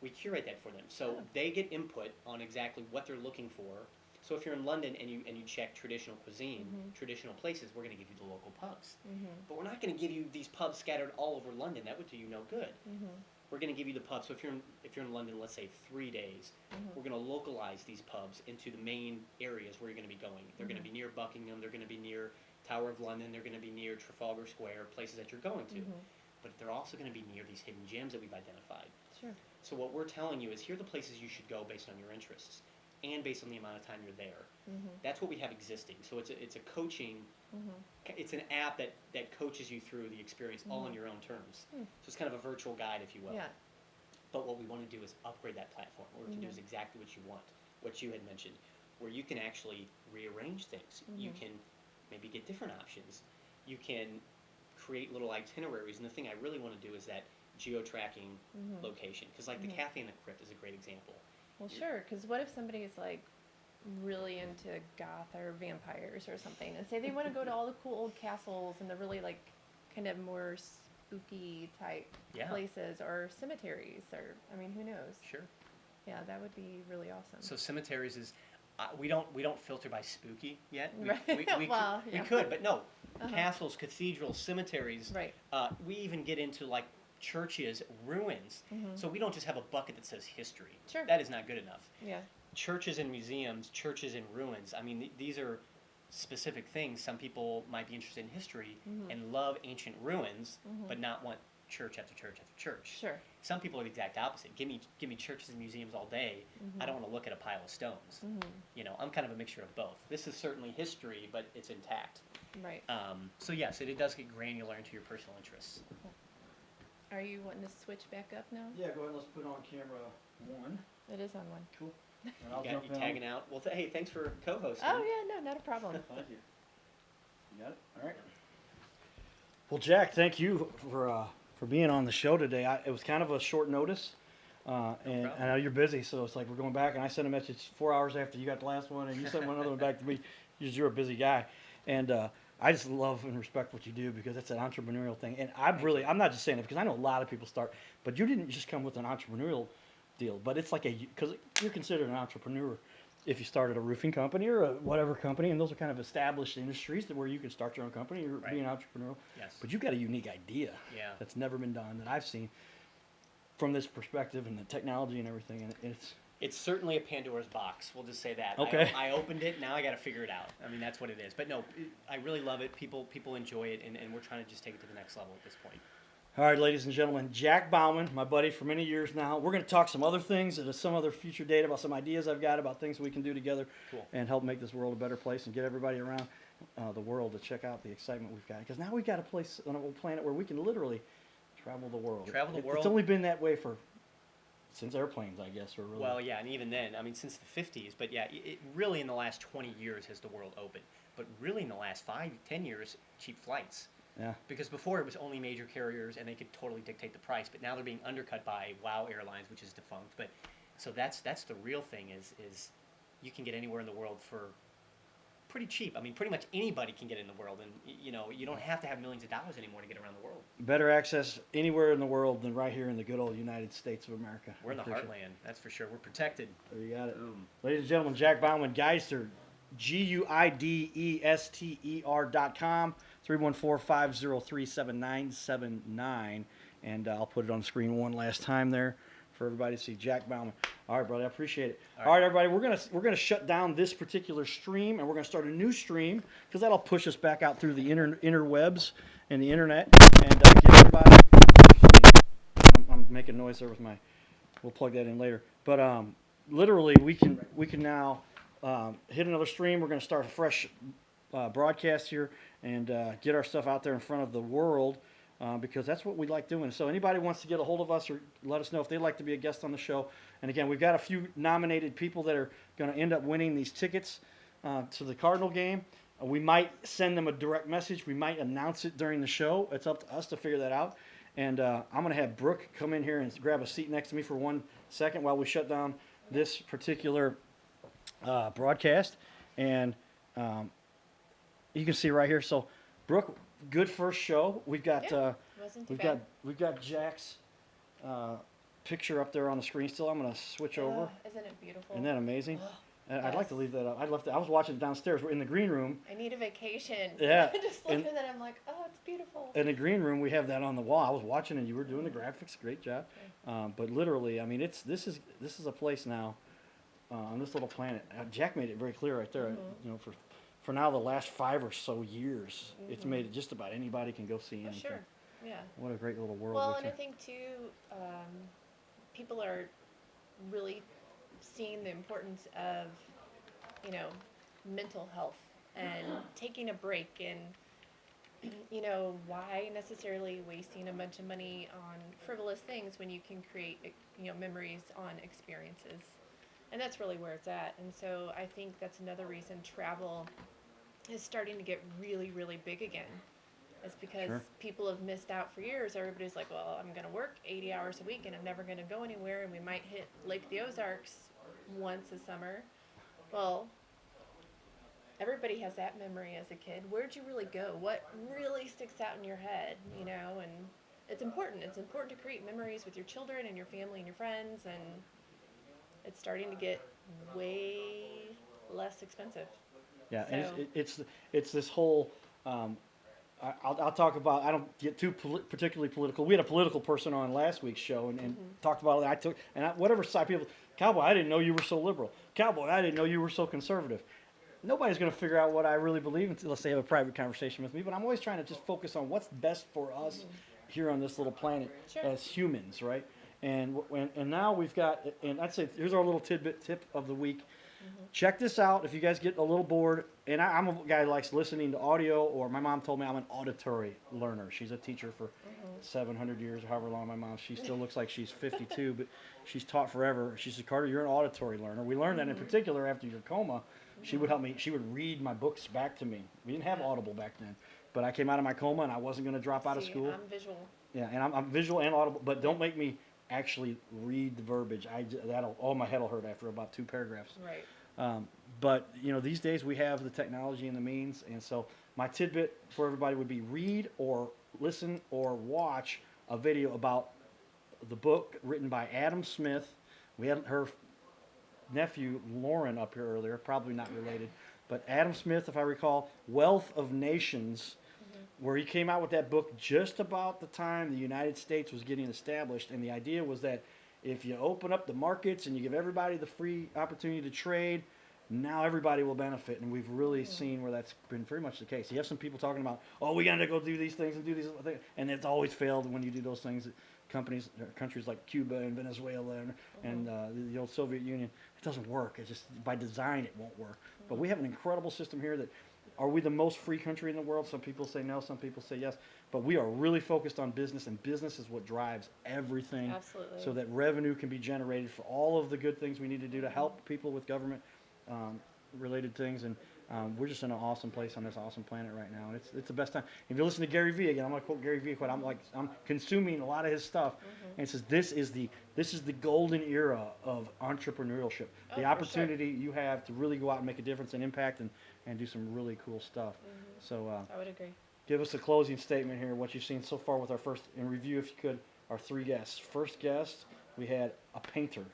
we curate that for them. So they get input on exactly what they're looking for. So if you're in London and you check traditional cuisine, traditional places, we're going to give you the local pubs. But we're not going to give you these pubs scattered all over London. That would do you no good. We're going to give you the pubs. So if you're in London, let's say 3 days, we're going to localize these pubs into the main areas where you're going to be going. They're going to be near Buckingham. They're going to be near Tower of London. They're going to be near Trafalgar Square, places that you're going to. But they're also going to be near these hidden gems that we've identified. Sure. So what we're telling you is here are the places you should go based on your interests and based on the amount of time you're there. That's what we have existing. So it's a coaching, it's an app that coaches you through the experience all on your own terms. So it's kind of a virtual guide, if you will. Yeah. But what we want to do is upgrade that platform. What we can do is exactly what you want, what you had mentioned, where you can actually rearrange things. You can maybe get different options. You can create little itineraries. And the thing I really want to do is that geo-tracking location. Because like the Cafe in the Crypt is a great example. Well, sure, because what if somebody is like really into goth or vampires or something, and say they want to go to all the cool old castles and the really like kind of more spooky type places, or cemeteries, or I mean, who knows? Sure. Yeah, that would be really awesome. So cemeteries is, We don't filter by spooky yet. Right. We Well, we yeah. could, but no. Uh-huh. Castles, cathedrals, cemeteries. Right. We even get into like churches, ruins. Mhm. So we don't just have a bucket that says history. Sure. That is not good enough. Yeah. Churches and museums, churches and ruins. I mean, these are specific things. Some people might be interested in history Mhm. and love ancient ruins, Mhm. but not want church after church after church. Sure. Some people are the exact opposite. Give me churches and museums all day. I don't want to look at a pile of stones. Mhm. You know, I'm kind of a mixture of both. This is certainly history, but it's intact. Right. So yes, it does get granular into your personal interests. Are you wanting to switch back up now? Yeah, go ahead. Let's put on camera 1. It is on one. Cool. And You I'll got jump you in. tagging out. Well, hey, thanks for co-hosting. Oh yeah, no, not a problem. Thank you. You got it? All right. Well, Jack, thank you for being on the show today. It was kind of a short notice, and problem. I know you're busy, so it's like we're going back. And I sent a message 4 hours after you got the last one, and you sent another one back to me. You're a busy guy, and I just love and respect what you do because it's an entrepreneurial thing. And I'm not just saying it because I know a lot of people start, but you didn't just come with an entrepreneurial deal. But it's like because you're considered an entrepreneur if you started a roofing company or a whatever company, and those are kind of established industries where you can start your own company or be an entrepreneur. Yes. But you've got a unique idea Yeah. that's never been done that I've seen from this perspective and the technology and everything. And It's certainly a Pandora's box. We'll just say that. Okay. I opened it. Now I got to figure it out. I mean, that's what it is. But no, I really love it. People enjoy it, and we're trying to just take it to the next level at this point. all right, ladies and gentlemen, Jack Bauman, my buddy for many years now. We're going to talk some other things at some other future date about some ideas I've got about things we can do together Cool. and help make this world a better place and get everybody around the world to check out the excitement we've got. Because now we've got a place on a planet where we can literally travel the world. Travel the It's world. only been that way since airplanes, I guess. Or really. Well, yeah, and even then, I mean, since the 50s. But yeah, it really in the last 20 years has the world opened. But really in the last 5-10 years, cheap flights. Yeah. Because before it was only major carriers and they could totally dictate the price, but now they're being undercut by WOW Airlines, which is defunct. But so that's the real thing is you can get anywhere in the world for pretty cheap. I mean, pretty much anybody can get in the world, and you know you don't have to have millions of dollars anymore to get around the world. Better access anywhere in the world than right here in the good old United States of America. We're in the Appreciate it. heartland, that's for sure. We're protected. There you got it. Boom. Ladies and gentlemen, Jack Bauman, Guidster, GUIDESTER.com, 314-503-7979. And I'll put it on the screen one last time there for everybody to see. Jack Bauman. All right, brother, I appreciate it. All right, everybody, we're gonna shut down this particular stream, and we're gonna start a new stream because that'll push us back out through the interwebs and the internet, and give everybody. I'm making noise there with my. We'll plug that in later. But literally, we can now hit another stream. We're going to start a fresh broadcast here and get our stuff out there in front of the world because that's what we like doing. So anybody wants to get a hold of us or let us know if they'd like to be a guest on the show. And again, we've got a few nominated people that are going to end up winning these tickets to the Cardinal game. We might send them a direct message. We might announce it during the show. It's up to us to figure that out. And I'm going to have Brooke come in here and grab a seat next to me for 1 second while we shut down this particular broadcast. And you can see right here. So, Brooke, good first show. We've got Wasn't too bad. we've got Jack's picture up there on the screen still. I'm going to switch over. Isn't it beautiful? Isn't that amazing? I'd like to Yes. leave that up. I was watching it downstairs. We're in the green room. I need a vacation. Yeah, Just look and- at that. I'm like, oh, it's beautiful. In the green room, we have that on the wall. I was watching, and you were doing the graphics. Great job. But literally, I mean, this is a place now on this little planet. Jack made it very clear right there. You know, for now, the last 5 or so years, it's made it just about anybody can go see Oh, anything. sure. Yeah. What a great little world. Well, right and I there. think too, people are really seeing the importance of, mental health and taking a break and, why necessarily wasting a bunch of money on frivolous things when you can create, memories on experiences. And that's really where it's at. And so I think that's another reason travel is starting to get really, really big again. It's because Sure. people have missed out for years. Everybody's like, well, I'm going to work 80 hours a week and I'm never going to go anywhere. And we might hit Lake the Ozarks once a summer. Well, everybody has that memory as a kid. Where'd you really go? What really sticks out in your head, And it's important. It's important to create memories with your children and your family and your friends. And it's starting to get way less expensive. Yeah, and So- it's this whole. I'll talk about. I don't get too particularly political. We had a political person on last week's show and talked about it. Whatever side people. Cowboy, I didn't know you were so liberal. Cowboy, I didn't know you were so conservative. Nobody's going to figure out what I really believe unless they have a private conversation with me. But I'm always trying to just focus on what's best for us here on this little planet Sure. as humans, right? And now we've got. And I'd say here's our little tip of the week. Check this out if you guys get a little bored. And I'm a guy who likes listening to audio, or my mom told me I'm an auditory learner. She's a teacher for 700 years, or however long my mom. She still looks like she's 52, but she's taught forever. She said, Carter, you're an auditory learner. We learned that in particular after your coma. She would help me. She would read my books back to me. We didn't have Audible back then. But I came out of my coma and I wasn't going to drop out of See, school. I'm visual. Yeah, and I'm visual and audible, but don't make me actually read the verbiage. My head will hurt after about 2 paragraphs. Right. But these days we have the technology and the means, and so my tidbit for everybody would be read or listen or watch a video about the book written by Adam Smith. We had her nephew Lauren up here earlier, probably not related, but Adam Smith, if I recall, Wealth of Nations, where he came out with that book just about the time the United States was getting established, and the idea was that if you open up the markets and you give everybody the free opportunity to trade, now everybody will benefit. And we've really seen where that's been very much the case. You have some people talking about, we got to go do these things and do these other things. And it's always failed when you do those things. Countries like Cuba and Venezuela and the old Soviet Union, it doesn't work. It's just by design it won't work. But we have an incredible system here that, are we the most free country in the world? Some people say no, some people say yes. But we are really focused on business, and business is what drives everything. Absolutely. So that revenue can be generated for all of the good things we need to do to help people with government related things. And we're just in an awesome place on this awesome planet right now. And it's the best time. If you listen to Gary Vee again, I'm going to quote Gary Vee. I'm consuming a lot of his stuff, and it says this is the golden era of entrepreneurship. Oh, The for opportunity you have to really go out and make a difference and impact and do some really cool stuff. So I would agree. give us a closing statement here, what you've seen so far with our first, in review if you could, our 3 guests. First guest, we had a painter,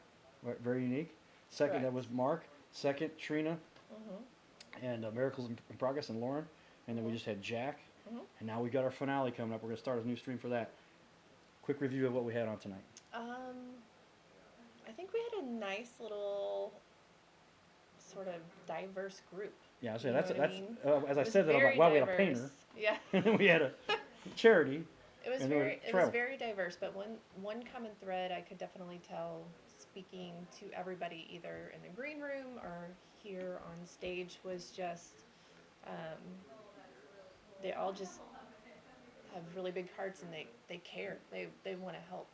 right, very unique. Second, that Correct. was Mark. Second, Trina, and Miracles in Progress, and Lauren. And then we just had Jack. And now we got our finale coming up. We're going to start a new stream for that. Quick review of what we had on tonight. I think we had a nice little sort of diverse group. Yeah, I You say know that's what I mean? as I It was said that, I'm like, very wow, we had a diverse. painter, Yeah. and then we had a charity. It was And then very travel. diverse, but one common thread I could definitely tell speaking to everybody either in the green room or here on stage was just they all just have really big hearts and they care. They want to help.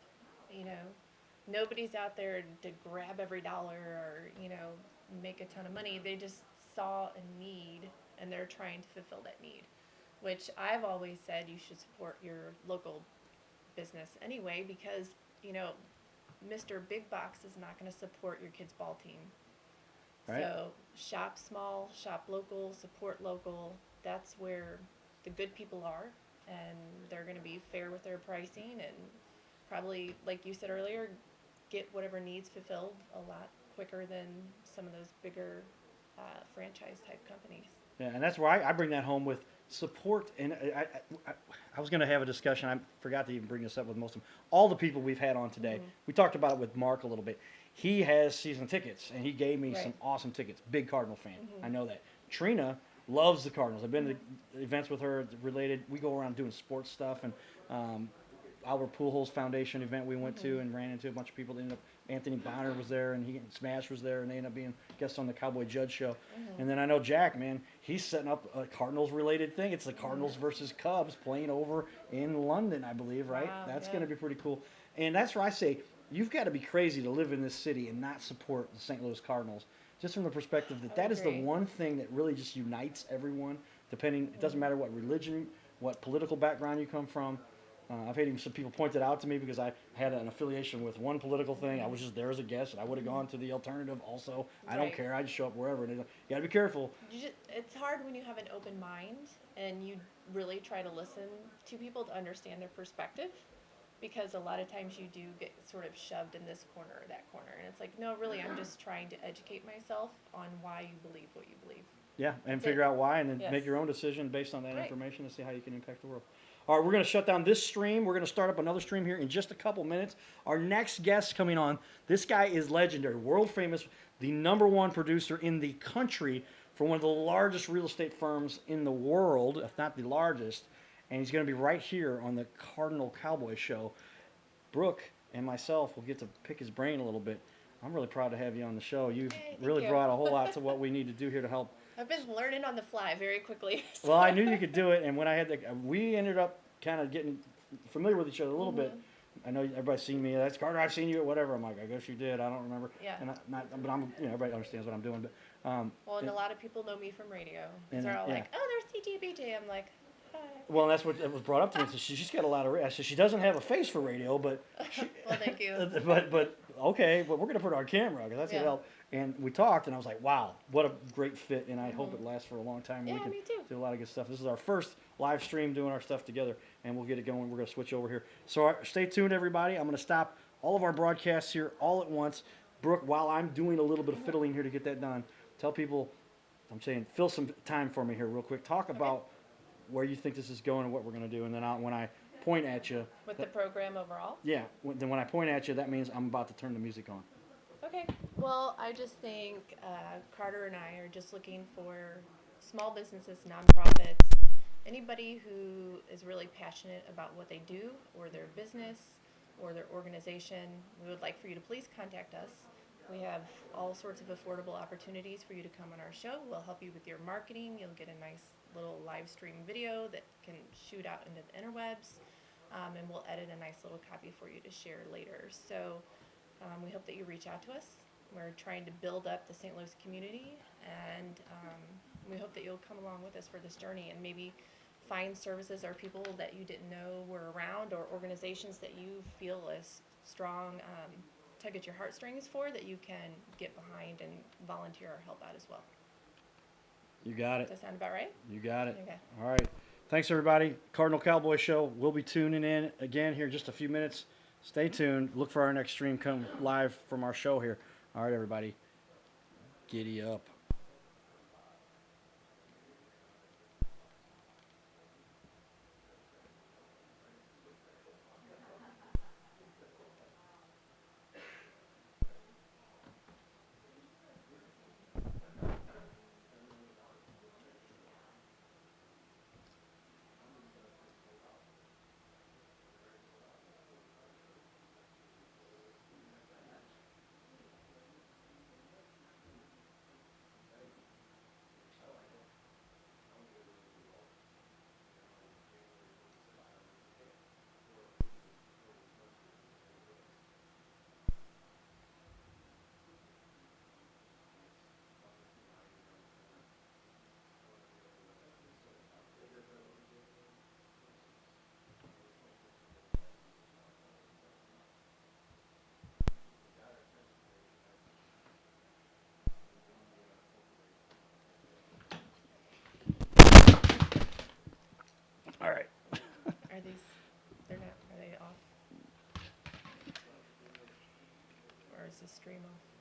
Nobody's out there to grab every dollar or make a ton of money. They just saw a need and they're trying to fulfill that need. Which I've always said you should support your local business anyway because, Mr. Big Box is not going to support your kid's ball team. Right. So shop small, shop local, support local. That's where the good people are, and they're going to be fair with their pricing and probably, like you said earlier, get whatever needs fulfilled a lot quicker than some of those bigger franchise type companies. Yeah, and that's where I bring that home with support. And I was going to have a discussion. I forgot to even bring this up with most of them. All the people we've had on today, we talked about it with Mark a little bit. He has season tickets, and he gave me some awesome tickets. Big Cardinal fan. I know that. Trina loves the Cardinals. I've been to events with her related. We go around doing sports stuff, and our Poolholes Foundation event we went to and ran into a bunch of people. They ended up, Anthony Bonner was there, and Smash was there, and they ended up being guests on the Cowboy Judge show. And then I know Jack, man, he's setting up a Cardinals-related thing. It's the Cardinals versus Cubs playing over in London, I believe, right? Wow, That's yeah. going to be pretty cool. And that's where I say, you've got to be crazy to live in this city and not support the St. Louis Cardinals, just from the perspective that that is the agree. one thing that really just unites everyone, depending, it doesn't matter what religion, what political background you come from. I've had even some people point it out to me because I had an affiliation with one political thing. I was just there as a guest, and I would have gone to the alternative also. I don't Right. care. I just show up wherever. And you got to be careful. It's hard when you have an open mind and you really try to listen to people to understand their perspective because a lot of times you do get sort of shoved in this corner or that corner, and it's like, no, really, I'm just trying to educate myself on why you believe what you believe. Yeah, and That's figure it. out why, and then Yes. make your own decision based on that Right. information and see how you can impact the world. All right, we're going to shut down this stream. We're going to start up another stream here in just a couple minutes. Our next guest coming on, this guy is legendary, world famous, the #1 producer in the country for one of the largest real estate firms in the world, if not the largest. And he's going to be right here on the Cardinal Cowboy show. Brooke and myself will get to pick his brain a little bit. I'm really proud to have you on the show. You've Yay, thank really you. brought a whole lot to what we need to do here to help. I've been learning on the fly very quickly. so- Well, I knew you could do it, and when I had we ended up kind of getting familiar with each other a little bit. I know everybody's seen me. That's Carter. I've seen you at whatever. I'm like, I guess you did. I don't remember. Yeah. And but I'm, everybody understands what I'm doing. But Well, and it- a lot of people know me from radio. And, They're all yeah. like, "Oh, there's TJBJ." I'm like, "Hi." well, that's what was brought up to me. So she's got a lot of. I said she doesn't have a face for radio, but Well, thank you. but okay, but we're gonna put her on camera because that's Yeah. what helped. And we talked, and I was like, wow, what a great fit, and I hope it lasts for a long time. And Yeah, we can me too. do a lot of good stuff. This is our first live stream doing our stuff together, and we'll get it going. We're gonna switch over here. So stay tuned, everybody. I'm gonna stop all of our broadcasts here all at once. Brooke, while I'm doing a little bit of fiddling here to get that done, tell people, I'm saying, fill some time for me here real quick. Talk about where you think this is going and what we're gonna do, and then when I point at you, With the program overall. yeah, then when I point at you, that means I'm about to turn the music on. Okay. Well, I just think Carter and I are just looking for small businesses, nonprofits, anybody who is really passionate about what they do or their business or their organization. We would like for you to please contact us. We have all sorts of affordable opportunities for you to come on our show. We'll help you with your marketing. You'll get a nice little live stream video that can shoot out into the interwebs, and we'll edit a nice little copy for you to share later. So we hope that you reach out to us. We're trying to build up the St. Louis community, and we hope that you'll come along with us for this journey and maybe find services or people that you didn't know were around or organizations that you feel a strong tug at your heartstrings for that you can get behind and volunteer or help out as well. You got it. Does that sound about right? You got it. Okay. All right. Thanks, everybody. Cardinal Cowboy Show. We'll be tuning in again here in just a few minutes. Stay tuned. Look for our next stream come live from our show here. All right, everybody. Giddy up. All right. Are these, they're not, are they off? Or is the stream off?